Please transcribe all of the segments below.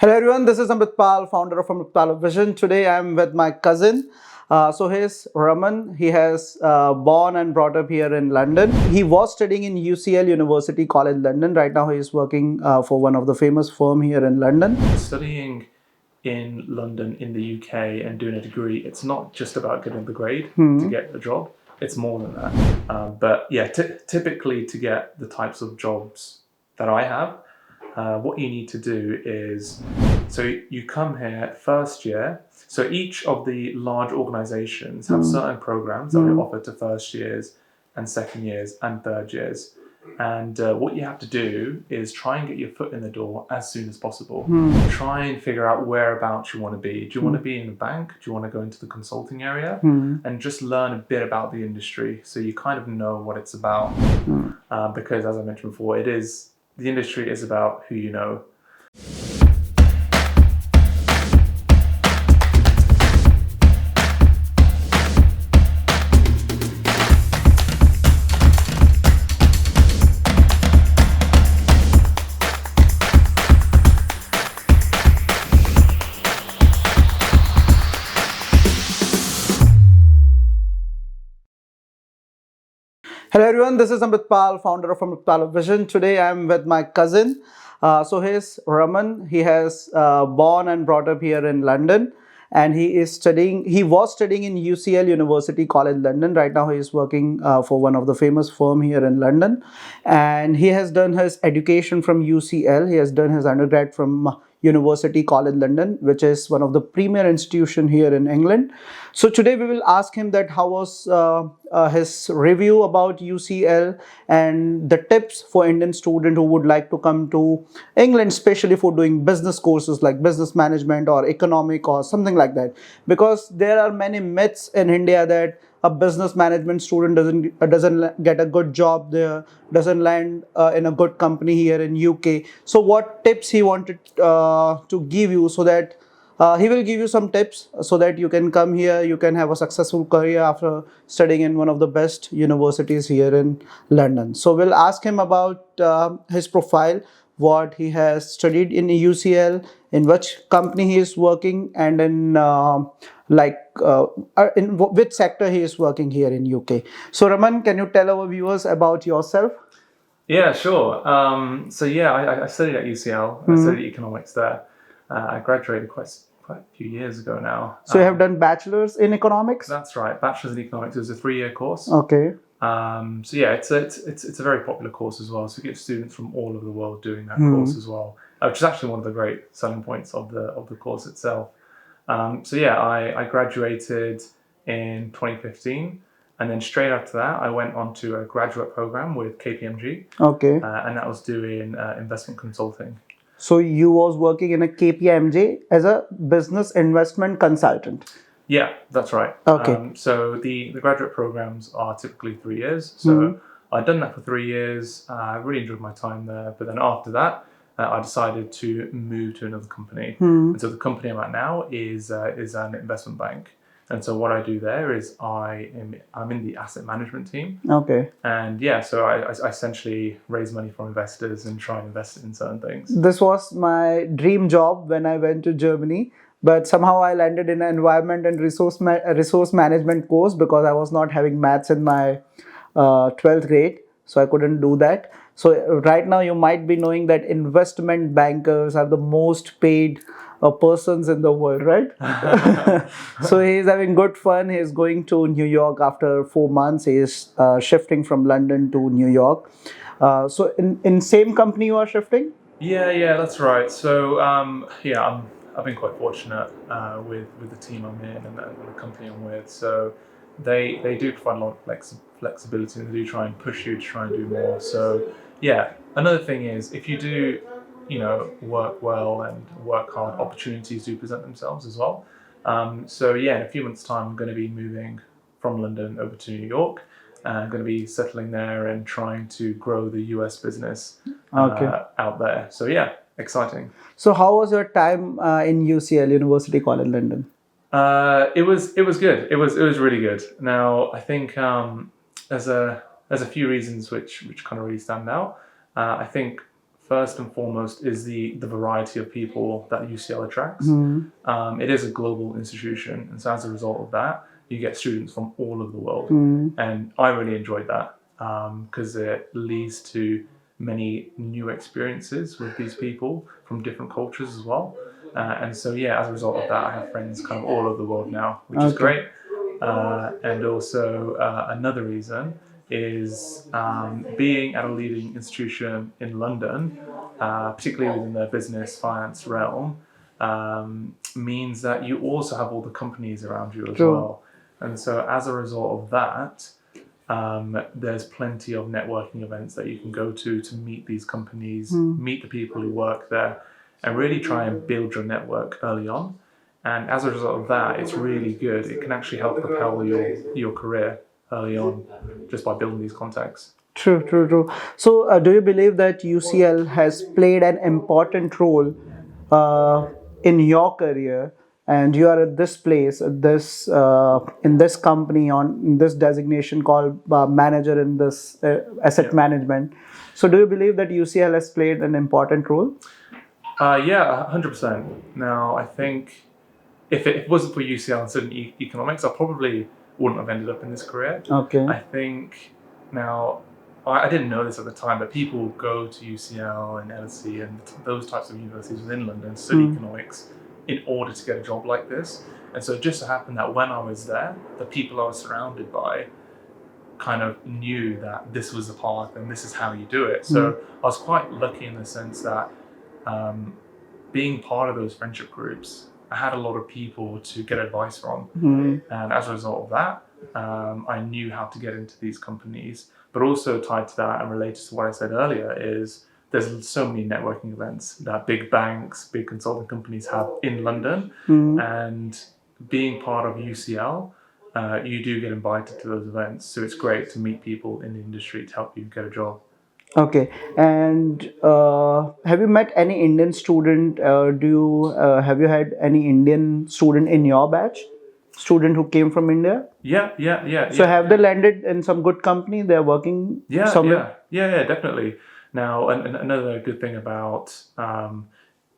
Hello everyone, this is Amratpal, founder of Amratpal Vision. Today I'm with my cousin. He's Raman. He has born and brought up here in London. He was studying in UCL University College London. Right now he is working for one of the famous firm here in London. Studying in London in the UK and doing a degree, it's not just about getting the grade to get the job. It's more than that. But yeah, typically to get the types of jobs that I have, what you need to do is, so you come here first year. So each of the large organizations have certain programs that they offer to first years and second years and third years. And what you have to do is try and get your foot in the door as soon as possible. Try and figure out whereabouts you want to be. Do you want to be in a bank? Do you want to go into the consulting area? And just learn a bit about the industry so you kind of know what it's about. Because as I mentioned before, the industry is about who you know. Hello everyone, this is Amratpal, founder of Amratpal Vision. Today I'm with my cousin. He's Raman. He has born and brought up here in London, and he was studying in UCL University College London. Right now he is working for one of the famous firm here in London, and he has done his education from UCL. He has done his undergrad from University College London, which is one of the premier institution here in England. So today we will ask him that how was his review about UCL and the tips for Indian student who would like to come to England, especially for doing business courses like business management or economic or something like that. Because there are many myths in India that a business management student doesn't get a good job there, doesn't land in a good company here in UK. So what tips he wanted to give you, so that he will give you some tips so that you can come here, you can have a successful career after studying in one of the best universities here in London. So we'll ask him about his profile, what he has studied in UCL, in which company he is working, and in in which sector he is working here in UK. So Raman, can you tell our viewers about yourself? Yeah, sure. I studied at UCL. I studied economics there. I graduated quite a few years ago now. So you have done bachelor's in economics? That's right. Bachelor's in economics. It was a 3-year course. Okay. It's a very popular course as well. So you get students from all over the world doing that course as well, which is actually one of the great selling points of the course itself. I graduated in 2015, and then straight after that, I went on to a graduate program with KPMG. Okay. And that was doing investment consulting. So you was working in a KPMG as a business investment consultant. Yeah, that's right. Okay. So the graduate programs are typically 3 years. So I'd done that for 3 years. I really enjoyed my time there. But then after that, I decided to move to another company. And so the company I'm at now is an investment bank. And so what I do there is I'm in the asset management team. Okay. And yeah, so I essentially raise money from investors and try and invest in certain things. This was my dream job when I went to Germany, but somehow I landed in an environment and resource management course because I was not having maths in my 12th grade, so I couldn't do that. So right now you might be knowing that investment bankers are the most paid persons in the world, right? So he's having good fun. He's going to New York after 4 months. He is shifting from London to New York. So in same company you are shifting? Yeah, that's right. So I've been quite fortunate with the team I'm in and the company I'm with. So they do provide a lot of flexibility, and they do try and push you to try and do more. So yeah, another thing is if you do, work well and work hard, opportunities do present themselves as well. In a few months' time, I'm going to be moving from London over to New York. I'm going to be settling there and trying to grow the US business out there. So yeah, exciting. So how was your time in UCL, University College London? It was good. It was really good. Now I think there's a few reasons which kind of really stand out. I think first and foremost is the variety of people that UCL attracts. It is a global institution, and so as a result of that, you get students from all over the world, and I really enjoyed that because it leads to many new experiences with these people from different cultures as well. And so, yeah, as a result of that, I have friends kind of all over the world now, which is great. And also, another reason is being at a leading institution in London, particularly within the business finance realm, means that you also have all the companies around you as well. And so, as a result of that, there's plenty of networking events that you can go to meet these companies, meet the people who work there, and really try and build your network early on. And as a result of that, it's really good. It can actually help propel your career early on just by building these contacts. True. So, do you believe that UCL has played an important role in your career, and you are at this place, at this in this company in this designation called manager in this asset management? So, do you believe that UCL has played an important role? Yeah, 100%. Now, I think if it wasn't for UCL and studying economics, I probably wouldn't have ended up in this career. Okay. I think now, I didn't know this at the time, but people go to UCL and LSE and those types of universities within London to study economics in order to get a job like this. And so it just so happened that when I was there, the people I was surrounded by kind of knew that this was the path and this is how you do it. So I was quite lucky in the sense that being part of those friendship groups, I had a lot of people to get advice from. And as a result of that, I knew how to get into these companies. But also tied to that and related to what I said earlier is there's so many networking events that big banks, big consulting companies have in London. And being part of UCL, you do get invited to those events. So it's great to meet people in the industry to help you get a job. Okay, and have you met any Indian student? Have you had any Indian student in your batch? Student who came from India? Yeah. So have they landed in some good company? They're working somewhere? Yeah, definitely. Now, another good thing about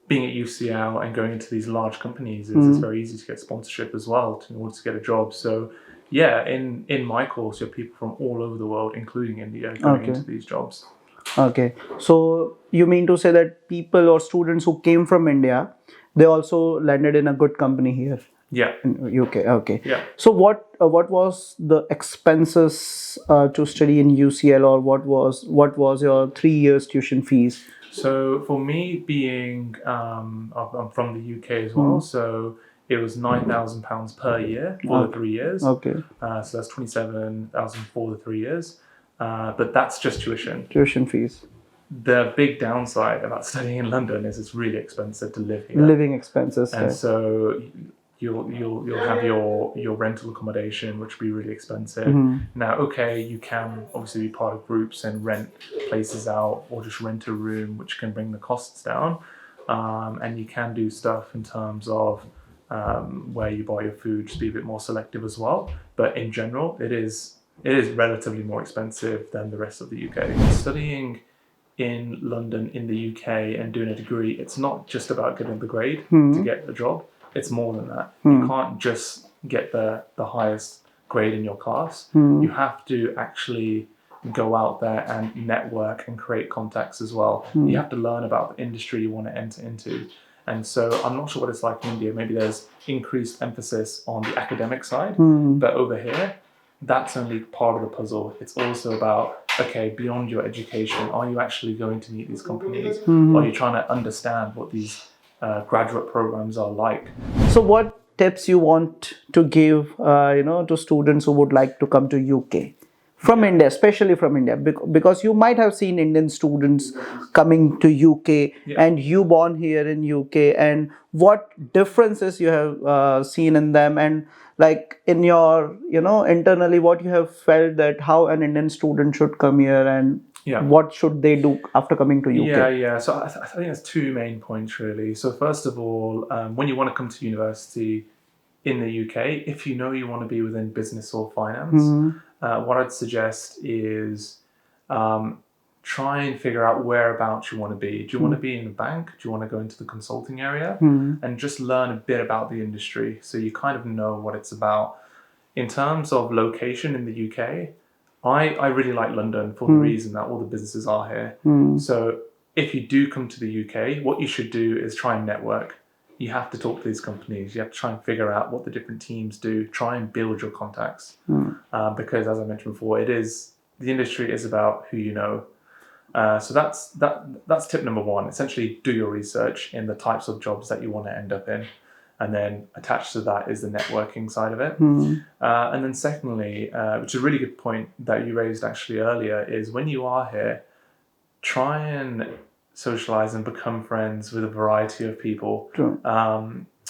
being at UCL and going into these large companies is it's very easy to get sponsorship as well in order to get a job. So, yeah, in my course, you have people from all over the world, including India, going into these jobs. Okay, so you mean to say that people or students who came from India, they also landed in a good company here? Yeah. In UK, okay. Yeah. So what was the expenses to study in UCL, or what was your 3 years tuition fees? So for me, being I'm from the UK as well, so it was £9,000 per year for the 3 years. Okay. So that's 27,000 for the 3 years, but that's just tuition. Tuition fees. The big downside about studying in London is it's really expensive to live here. Living expenses. And so you'll have your rental accommodation, which will be really expensive. Now, okay, you can obviously be part of groups and rent places out, or just rent a room, which can bring the costs down. And you can do stuff in terms of where you buy your food, just be a bit more selective as well. But in general, it is relatively more expensive than the rest of the UK. Studying in London in the UK and doing a degree, it's not just about getting the grade to get the job. It's more than that. You can't just get the highest grade in your class. You have to actually go out there and network and create contacts as well. You have to learn about the industry you want to enter into. And so I'm not sure what it's like in India. Maybe there's increased emphasis on the academic side, but over here, that's only part of the puzzle. It's also about, okay, beyond your education, are you actually going to meet these companies? Are you trying to understand what these graduate programs are like? So what tips you want to give to students who would like to come to UK from India, especially from India, because you might have seen Indian students coming to UK and you born here in UK, and what differences you have seen in them, and like in your internally what you have felt that how an Indian student should come here, and what should they do after coming to UK? Yeah. So I think there's two main points really. So first of all, when you want to come to university in the UK, if you know you want to be within business or finance, what I'd suggest is try and figure out whereabouts you want to be. Do you want to be in a bank? Do you want to go into the consulting area? And just learn a bit about the industry so you kind of know what it's about. In terms of location in the UK, I really like London for the reason that all the businesses are here. So if you do come to the UK, what you should do is try and network. You have to talk to these companies. You have to try and figure out what the different teams do. Try and build your contacts. Because as I mentioned before, the industry is about who you know. So that's tip number one. Essentially, do your research in the types of jobs that you want to end up in. And then attached to that is the networking side of it. And then secondly, which is a really good point that you raised actually earlier, is when you are here, try and socialize and become friends with a variety of people.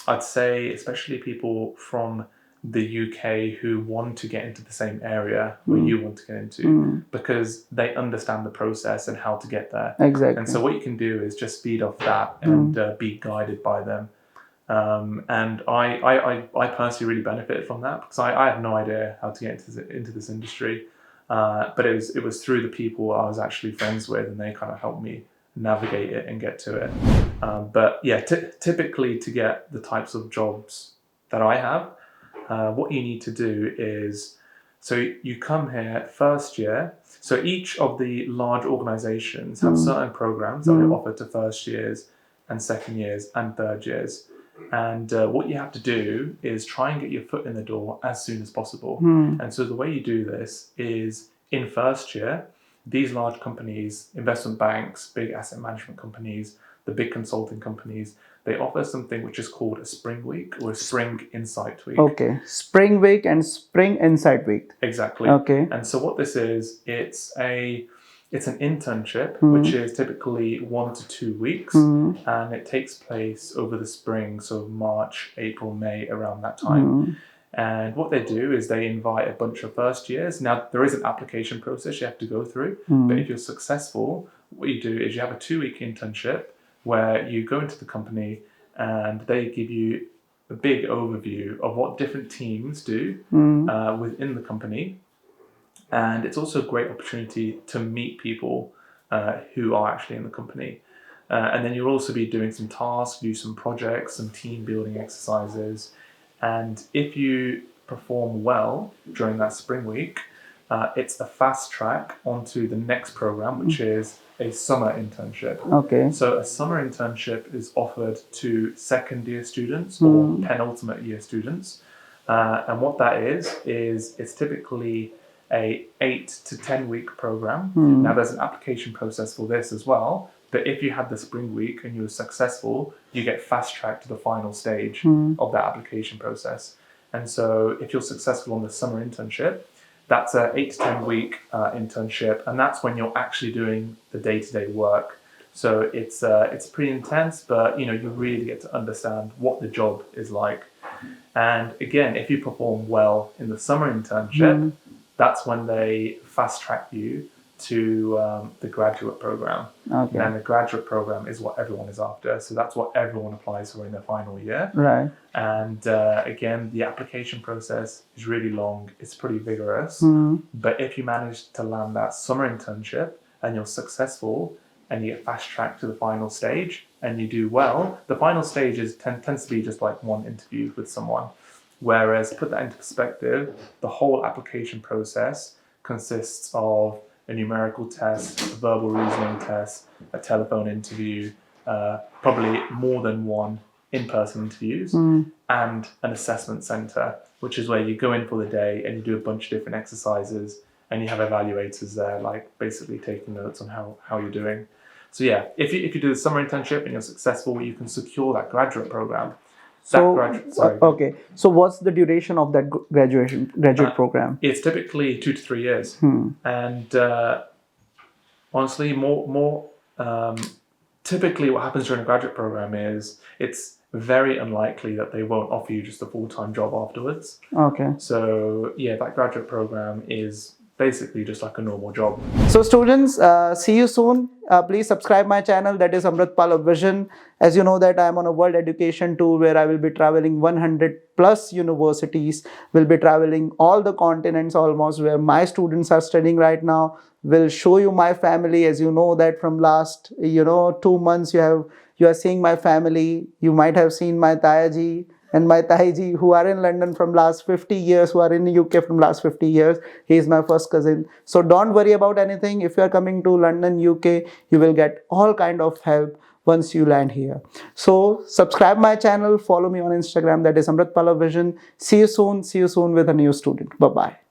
I'd say especially people from the UK who want to get into the same area where you want to get into, because they understand the process and how to get there. Exactly. And so what you can do is just feed off that and be guided by them. And I personally really benefited from that because I had no idea how to get into this industry. But it was through the people I was actually friends with, and they kind of helped me navigate it and get to it. But yeah, typically to get the types of jobs that I have, what you need to do is, so you come here first year. So each of the large organizations have certain programs that they offer to first years and second years and third years. And what you have to do is try and get your foot in the door as soon as possible. And so the way you do this is in first year, these large companies, investment banks, big asset management companies, the big consulting companies, they offer something which is called a spring week or a spring insight week. Okay, spring week and spring insight week. Exactly. Okay. And so what this is, it's an internship, which is typically 1 to 2 weeks, and it takes place over the spring, so March, April, May, around that time. And what they do is they invite a bunch of first years. Now, there is an application process you have to go through, but if you're successful, what you do is you have a 2-week internship where you go into the company and they give you a big overview of what different teams do within the company. And it's also a great opportunity to meet people who are actually in the company. And then you'll also be doing some tasks, do some projects, some team building exercises. And if you perform well during that spring week, it's a fast track onto the next program, which is a summer internship. Okay. So a summer internship is offered to second year students or penultimate year students. And what that is it's typically a 8 to 10 week program. Now there's an application process for this as well, but if you had the spring week and you were successful, you get fast tracked to the final stage of that application process. And so if you're successful on the summer internship, that's a 8 to 10 week internship, and that's when you're actually doing the day-to-day work. So it's pretty intense, but you really get to understand what the job is like. And again, if you perform well in the summer internship, that's when they fast track you to the graduate program. Okay. And the graduate program is what everyone is after. So that's what everyone applies for in their final year. Right. And again, the application process is really long. It's pretty vigorous. But if you manage to land that summer internship and you're successful and you get fast tracked to the final stage and you do well, the final stage tends to be just like one interview with someone. Whereas, to put that into perspective, the whole application process consists of a numerical test, a verbal reasoning test, a telephone interview, probably more than one in-person interviews, and an assessment center, which is where you go in for the day and you do a bunch of different exercises and you have evaluators there, like basically taking notes on how you're doing. So yeah, if you do the summer internship and you're successful, you can secure that graduate program. Okay. So what's the duration of that graduate program? It's typically 2 to 3 years, and honestly, more. Typically, what happens during a graduate program is it's very unlikely that they won't offer you just a full-time job afterwards. Okay. So yeah, that graduate program is basically just like a normal job. So students, see you soon. Please subscribe my channel, that is Amratpal of Vision. As you know that I am on a world education tour where I will be traveling 100 plus universities, will be traveling all the continents almost where my students are studying right now. Will show you my family. As you know that from last 2 months you are seeing my family. You might have seen my Tayaji and my Taiji, who are in London from last 50 years, who are in the UK from last 50 years. He is my first cousin. So don't worry about anything. If you are coming to London, UK, you will get all kind of help once you land here. So subscribe my channel, follow me on Instagram, that is Amratpal of Vision. See you soon with a new student. Bye-bye.